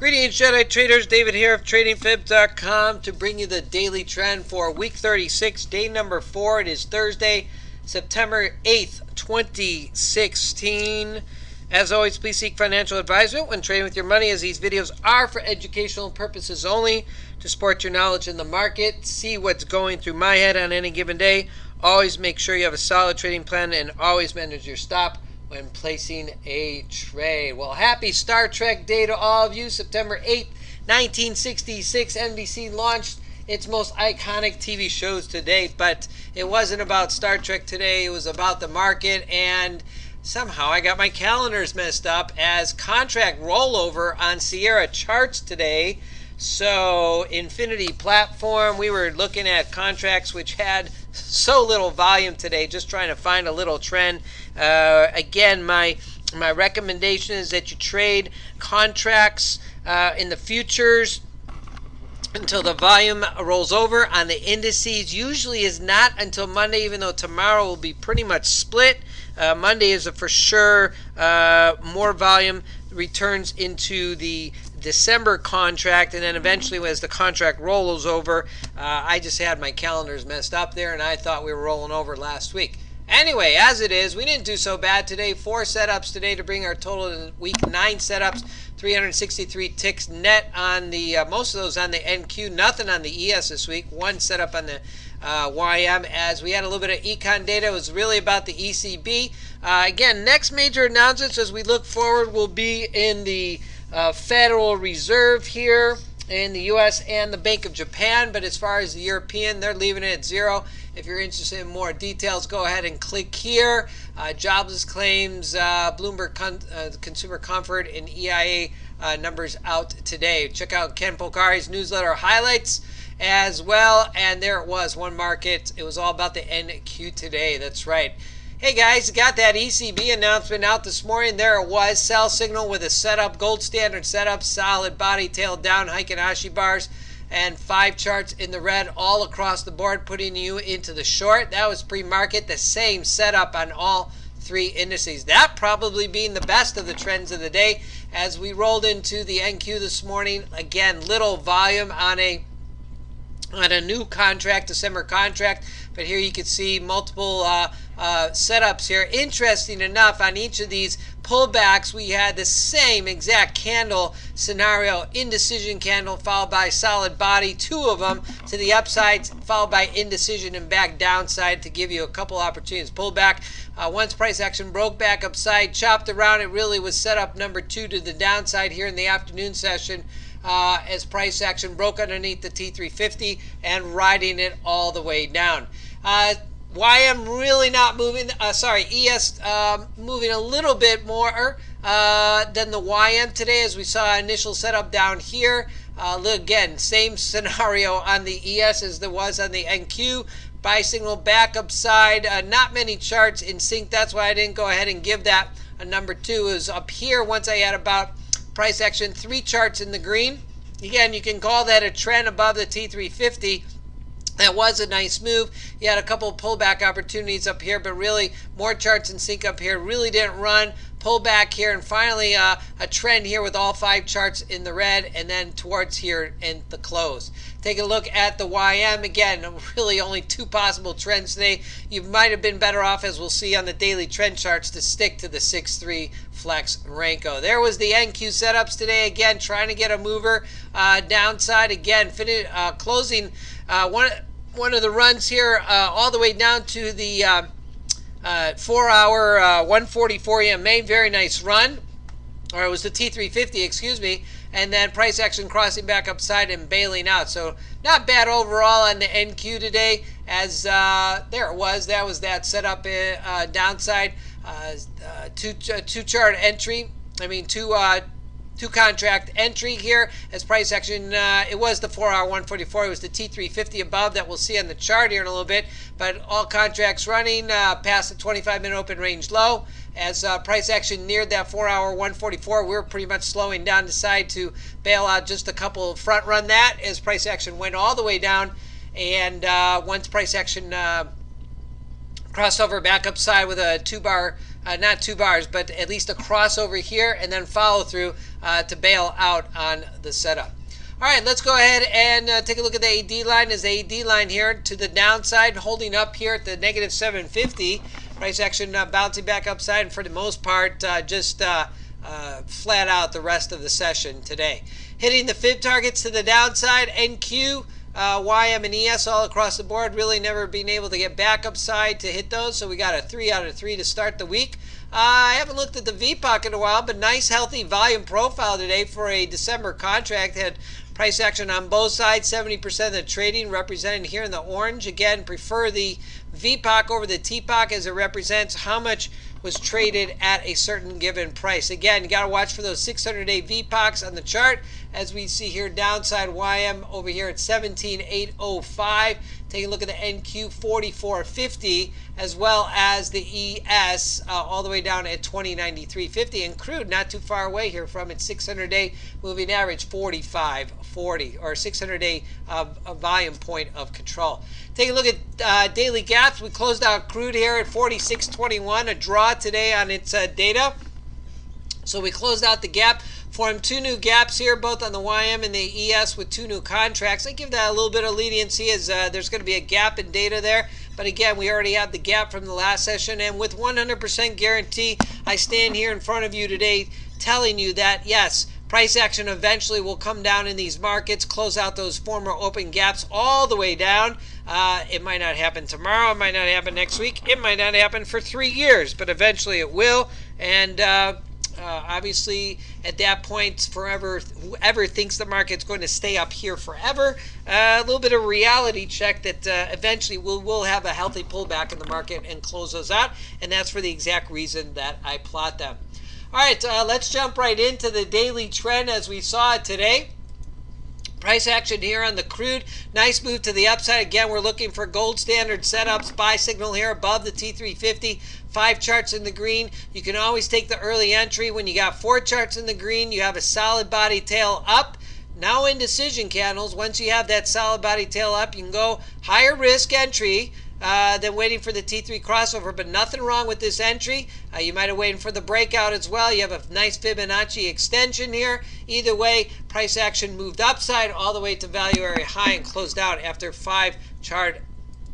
Greetings, Jedi traders. David here of TradingFibs.com to bring you the daily trend for week 36, day number 4. It is Thursday, September 8th, 2016. As always, please seek financial advisement when trading with your money, as these videos are for educational purposes only, to support your knowledge in the market, see what's going through my head on any given day. Always make sure you have a solid trading plan and always manage your stop when placing a trade. Well, happy Star Trek Day to all of you. September 8th, 1966, NBC launched its most iconic TV shows to date, but it wasn't about Star Trek today. It was about the market, and somehow I got my calendars messed up as contract rollover on Sierra charts today. So Infinity Platform, we were looking at contracts which had so little volume today, just trying to find a little trend. Again, my recommendation is that you trade contracts in the futures until the volume rolls over. On the indices, usually is not until Monday, even though tomorrow will be pretty much split. Monday is for sure more volume returns into the December contract, and then eventually as the contract rolls over, I just had my calendars messed up there and I thought we were rolling over last week. Anyway, as it is, we didn't do so bad today. 4 setups today to bring our total to week 9 setups. 363 ticks net on the, most of those on the NQ, nothing on the ES this week. 1 setup on the YM, as we had a little bit of econ data. It was really about the ECB. Again, next major announcements as we look forward will be in the Federal Reserve here in the U.S. and the Bank of Japan, but as far as the European, they're leaving it at 0. If you're interested in more details, go ahead and click here. Jobless claims, Bloomberg Consumer Comfort, and EIA numbers out today. Check out Ken Polcari's newsletter highlights as well, and there it was, one market. It was all about the NQ today. That's right. Hey guys, got that ECB announcement out this morning. There it was, sell signal with a setup, gold standard setup, solid body, tail down, Heikin Ashi bars, and 5 charts in the red all across the board, putting you into the short. That was pre-market, the same setup on all 3 indices. That probably being the best of the trends of the day. As we rolled into the NQ this morning, again, little volume on a new contract, December contract, but here you can see multiple setups here. Interesting enough, on each of these pullbacks, we had the same exact candle scenario, indecision candle followed by solid body, 2 of them to the upside, followed by indecision and back downside to give you a couple opportunities. Pullback, once price action broke back upside, chopped around, it really was set up number 2 to the downside here in the afternoon session. As price action broke underneath the T350 and riding it all the way down. YM really not moving, ES moving a little bit more than the YM today, as we saw initial setup down here. Again, same scenario on the ES as there was on the NQ. Buy signal back upside, not many charts in sync. That's why I didn't go ahead and give that a number 2. It was up here once I had about price action 3 charts in the green. Again, you can call that a trend above the T350. That was a nice move. You had a couple of pullback opportunities up here, but really more charts in sync up here. Really didn't run. Pull back here, and finally a trend here with all 5 charts in the red, and then towards here in the close. Take a look at the YM. Again, really only 2 possible trends today. You might have been better off, as we'll see on the daily trend charts, to stick to the 6-3 Flex Renko. There was the NQ setups today. Again, trying to get a mover downside. Again, closing one of the runs here all the way down to the 4-hour 144 EMA. Very nice run, or it was the T350, excuse me, and then price action crossing back upside and bailing out. So not bad overall on the NQ today, as there it was. That was that setup downside. 2 chart entry. I mean, 2 contract entry here as price action. It was the 4-hour 144. It was the T350 above that we'll see on the chart here in a little bit. But all contracts running past the 25-minute open range low. As price action neared that 4-hour 144, we were pretty much slowing down, decide to bail out just a couple, front run that as price action went all the way down. And once price action crossed over back upside with a 2-bar not 2 bars, but at least a crossover here, and then follow through to bail out on the setup. All right, let's go ahead and take a look at the AD line. Is the AD line here to the downside, holding up here at the negative 750. Price action bouncing back upside, and for the most part, just flat out the rest of the session today. Hitting the fib targets to the downside, NQ, YM, and ES all across the board, really never being able to get back upside to hit those, so we got a 3 out of 3 to start the week. I haven't looked at the VPOC in a while, but nice healthy volume profile today for a December contract. Had price action on both sides, 70% of the trading represented here in the orange. Again, prefer the VPOC over the TPOC as it represents how much was traded at a certain given price. Again, you got to watch for those 600-day VPOCs on the chart. As we see here, downside YM over here at 17,805. Taking a look at the NQ 4450, as well as the ES all the way down at 2093.50, and crude not too far away here from its 600-day moving average 45.40, or 600-day volume point of control. Take a look at daily gaps. We closed out crude here at 46.21, a draw today on its data. So we closed out the gap. Formed 2 new gaps here, both on the YM and the ES with 2 new contracts. I give that a little bit of leniency as there's going to be a gap in data there. But again, we already had the gap from the last session. And with 100% guarantee, I stand here in front of you today telling you that, yes, price action eventually will come down in these markets, close out those former open gaps all the way down. It might not happen tomorrow. It might not happen next week. It might not happen for 3 years. But eventually it will. And obviously, at that point, forever, whoever thinks the market's going to stay up here forever, a little bit of reality check that eventually we'll have a healthy pullback in the market and close those out, and that's for the exact reason that I plot them. All right, let's jump right into the daily trend as we saw it today. Price action here on the crude. Nice move to the upside. Again, we're looking for gold standard setups. Buy signal here above the T350. 5 charts in the green. You can always take the early entry. When you got 4 charts in the green, you have a solid body tail up. Now indecision candles. Once you have that solid body tail up, you can go higher risk entry than waiting for the T3 crossover, but nothing wrong with this entry. You might have waited for the breakout as well. You have a nice Fibonacci extension here. Either way, price action moved upside all the way to value area high and closed out after 5 chart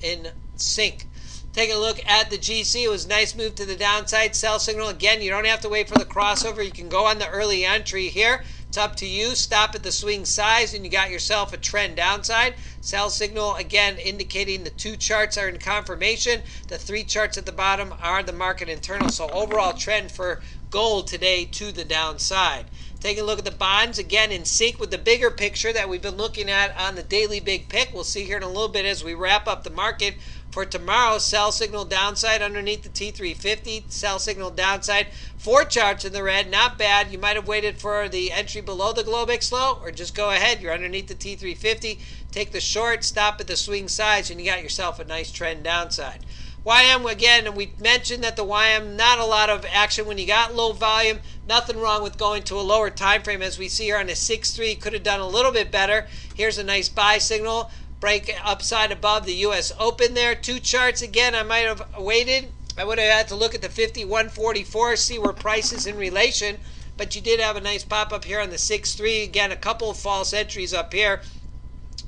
in sync. Take a look at the GC. It was a nice move to the downside. Sell signal. Again, you don't have to wait for the crossover. You can go on the early entry here. It's up to you. Stop at the swing size and you got yourself a trend downside. Sell signal, again, indicating the 2 charts are in confirmation. The 3 charts at the bottom are the market internal. So overall trend for gold today to the downside. Taking a look at the bonds, again in sync with the bigger picture that we've been looking at on the daily big pick. We'll see here in a little bit as we wrap up the market. For tomorrow, sell signal downside underneath the T350. Sell signal downside. 4 charts in the red. Not bad. You might have waited for the entry below the Globex low, or just go ahead. You're underneath the T350. Take the short, stop at the swing size, and you got yourself a nice trend downside. YM, again, we mentioned that the YM, not a lot of action when you got low volume. Nothing wrong with going to a lower time frame, as we see here on the 6-3. Could have done a little bit better. Here's a nice buy signal. Break upside above the U.S. Open there. 2 charts again. I might have waited. I would have had to look at the 51.44, see where price is in relation. But you did have a nice pop up here on the 6-3. Again, a couple of false entries up here.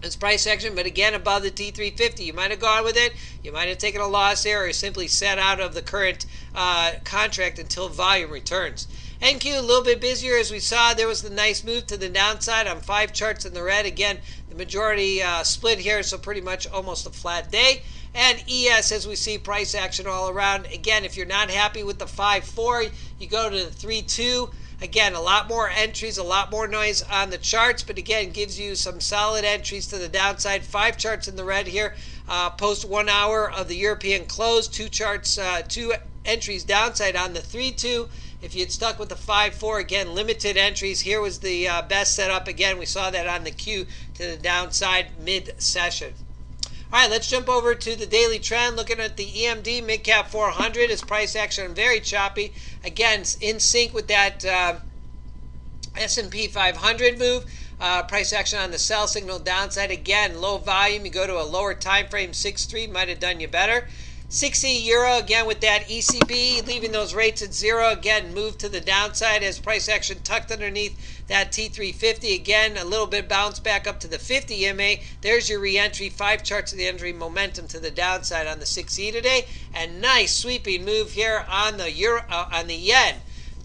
It's price action, but again above the T350. You might have gone with it. You might have taken a loss there, or simply sat out of the current contract until volume returns. NQ a little bit busier, as we saw. There was the nice move to the downside on 5 charts in the red. Again, the majority split here, so pretty much almost a flat day. And ES, as we see, price action all around. Again, if you're not happy with the 5-4, you go to the 3-2. Again, a lot more entries, a lot more noise on the charts, but again, gives you some solid entries to the downside. 5 charts in the red here. Post 1 hour of the European close. 2 charts, 2 entries downside on the 3-2. If you had stuck with the 5-4, again, limited entries. Here was the best setup. Again, we saw that on the Q to the downside mid-session. All right, let's jump over to the daily trend. Looking at the EMD Mid-Cap 400, is price action very choppy. Again, in sync with that S&P 500 move. Price action on the sell signal downside. Again, low volume. You go to a lower time frame, 6-3, might have done you better. 60 euro again with that ECB leaving those rates at zero. Again, move to the downside as price action tucked underneath that T350. Again, a little bit bounce back up to the 50 EMA. There's your re-entry. 5 charts of the entry momentum to the downside on the 6E today. And nice sweeping move here on the yen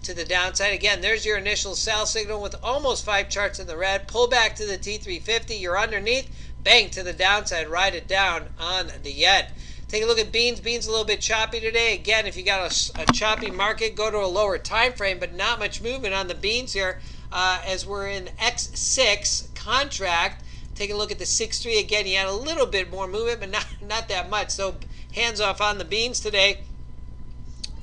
to the downside. Again, there's your initial sell signal with almost 5 charts in the red. Pull back to the T350. You're underneath. Bang to the downside. Ride it down on the yen. Take a look at beans. Beans a little bit choppy today. Again, if you got a choppy market, go to a lower time frame, but not much movement on the beans here as we're in X6 contract. Take a look at the 6.3. Again, you had a little bit more movement, but not that much. So hands off on the beans today.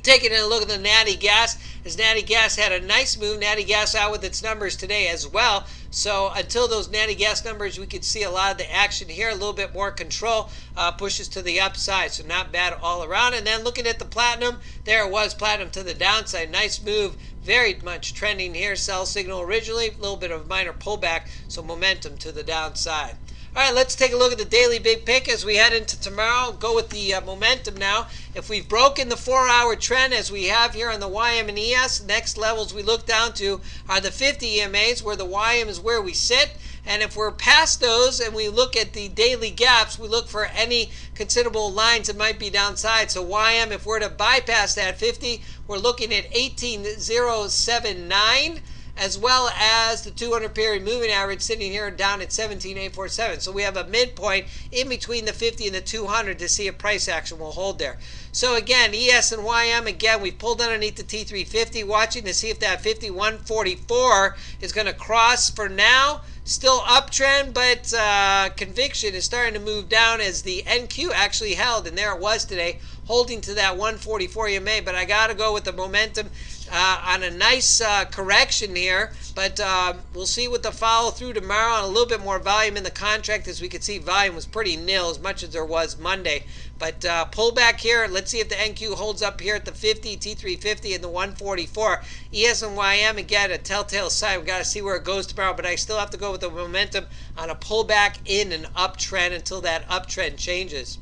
Taking a look at the Natty Gas, as Natty Gas had a nice move. Natty Gas out with its numbers today as well. So until those Natty Gas numbers, we could see a lot of the action here. A little bit more control pushes to the upside. So not bad all around. And then looking at the platinum, there it was, platinum to the downside. Nice move. Very much trending here. Sell signal originally. A little bit of a minor pullback. So momentum to the downside. All right, let's take a look at the daily big pick as we head into tomorrow. Go with the momentum now. If we've broken the 4-hour trend as we have here on the YM and ES, next levels we look down to are the 50 EMAs, where the YM is where we sit. And if we're past those and we look at the daily gaps, we look for any considerable lines that might be downside. So YM, if we're to bypass that 50, we're looking at 18,079. As well as the 200 period moving average sitting here down at 17,847. So we have a midpoint in between the 50 and the 200 to see if price action will hold there. So again, ES and YM, again, we've pulled underneath the T350, watching to see if that 5144 is going to cross. For now, still uptrend, but conviction is starting to move down as the NQ actually held, and there it was today, holding to that 144 EMA. But I got to go with the momentum on a nice correction here, but we'll see what the follow through tomorrow on a little bit more volume in the contract. As we could see, volume was pretty nil as much as there was Monday, but pull back here. Let's see if the NQ holds up here at the 50, T350, and the 144. ES and YM, again, a telltale sign. We've got to see where it goes tomorrow, but I still have to go with the momentum on a pullback in an uptrend until that uptrend changes.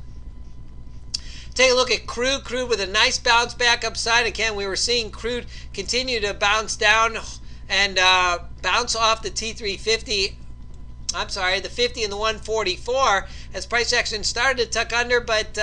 Take a look at crude. Crude with a nice bounce back upside. Again, we were seeing crude continue to bounce down and bounce off the T350. I'm sorry, the 50 and the 144 as price action started to tuck under, but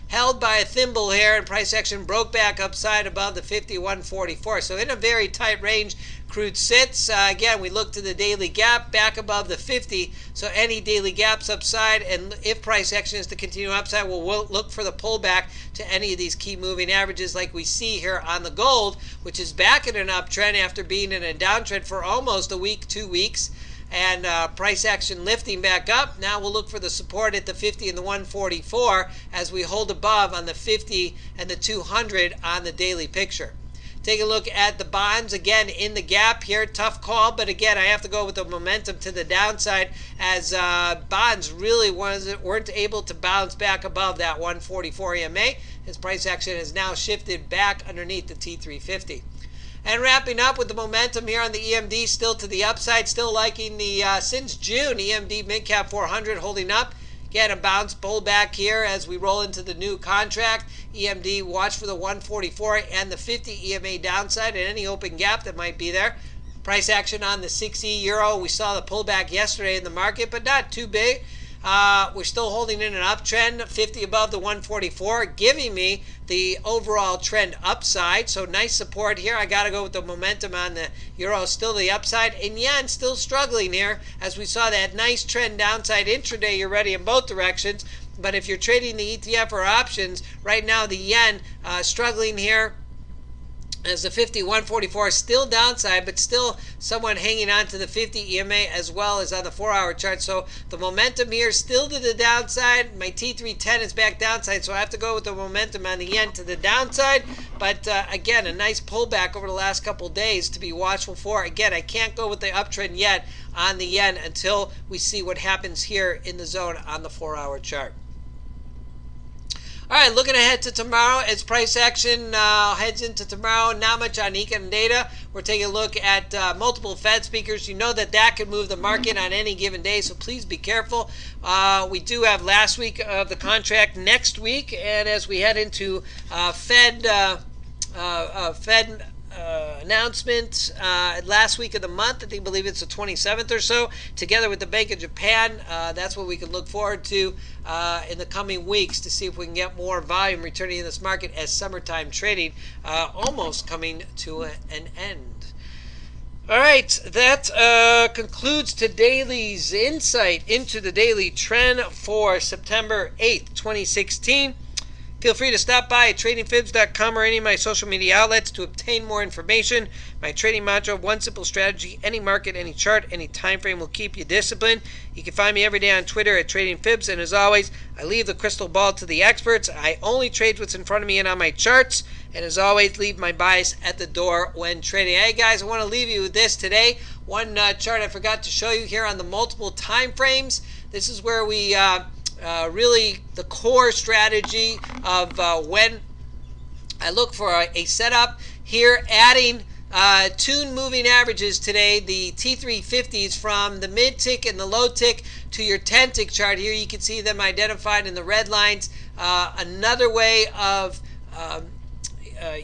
held by a thimble here, and price action broke back upside above the 50, 144. So in a very tight range, crude sits. Again, we look to the daily gap back above the 50. So any daily gaps upside, and if price action is to continue upside, we'll look for the pullback to any of these key moving averages like we see here on the gold, which is back in an uptrend after being in a downtrend for almost a week, 2 weeks. And price action lifting back up. Now we'll look for the support at the 50 and the 144 as we hold above on the 50 and the 200 on the daily picture. Take a look at the bonds again in the gap here. Tough call, but again, I have to go with the momentum to the downside as bonds really weren't able to bounce back above that 144 EMA. His price action has now shifted back underneath the T350. And wrapping up with the momentum here on the EMD, still to the upside, still liking the, since June, EMD Midcap 400 holding up. Again, a bounce pullback here as we roll into the new contract. EMD, watch for the 144 and the 50 EMA downside and any open gap that might be there. Price action on the 6E euro. We saw the pullback yesterday in the market, but not too big. We're still holding in an uptrend, 50 above the 144, giving me the overall trend upside. So nice support here. I got to go with the momentum on the euro, still the upside. And yen still struggling here as we saw that nice trend downside intraday. You're ready in both directions. But if you're trading the ETF or options, right now the yen struggling here. As the 50, 144 still downside, but still somewhat hanging on to the 50 EMA as well as on the 4-hour chart. So the momentum here still to the downside. My T310 is back downside, so I have to go with the momentum on the yen to the downside. But again, a nice pullback over the last couple days to be watchful for. Again, I can't go with the uptrend yet on the yen until we see what happens here in the zone on the 4-hour chart. All right, looking ahead to tomorrow as price action heads into tomorrow. Not much on econ data. We're taking a look at multiple Fed speakers. You know that could move the market on any given day, so please be careful. We do have last week of the contract next week, and as we head into Fed announcement last week of the month, I believe it's the 27th or so, together with the Bank of Japan. That's what we can look forward to in the coming weeks to see if we can get more volume returning in this market as summertime trading almost coming to an end. All right, that concludes today's insight into the daily trend for September 8th, 2016. Feel free to stop by at tradingfibs.com or any of my social media outlets to obtain more information. My trading mantra: one simple strategy, any market, any chart, any time frame will keep you disciplined. You can find me every day on Twitter at TradingFibs, and as always, I leave the crystal ball to the experts. I only trade what's in front of me and on my charts, and as always, leave my bias at the door when trading. Hey guys, I want to leave you with this today. One chart I forgot to show you here on the multiple time frames. This is where we really the core strategy of when I look for a setup here, adding two moving averages today, the T350s from the mid tick and the low tick to your 10 tick chart. Here you can see them identified in the red lines. Another way of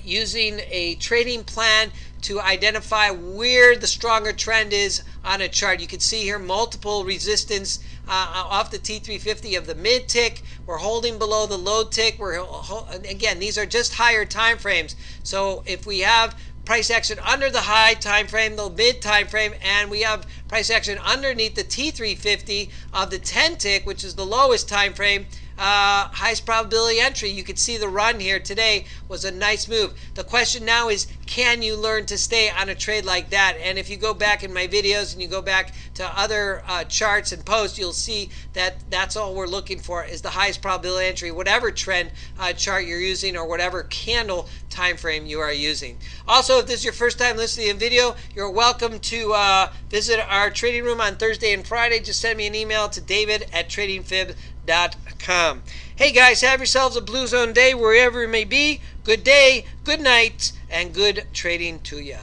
using a trading plan to identify where the stronger trend is on a chart. You can see here multiple resistance off the T350 of the mid tick. We're holding below the low tick. Again, these are just higher time frames. So if we have price action under the high time frame, the mid time frame, and we have price action underneath the T350 of the 10 tick, which is the lowest time frame, highest probability entry. You can see the run here today was a nice move. The question now is, can you learn to stay on a trade like that? And if you go back in my videos and you go back to other charts and posts, you'll see that that's all we're looking for is the highest probability entry, whatever trend chart you're using or whatever candle time frame you are using. Also, if this is your first time listening to the video, you're welcome to visit our trading room on Thursday and Friday. Just send me an email to david@tradingfib.com. Hey guys, have yourselves a Blue Zone day wherever it may be. Good day, good night, and good trading to ya.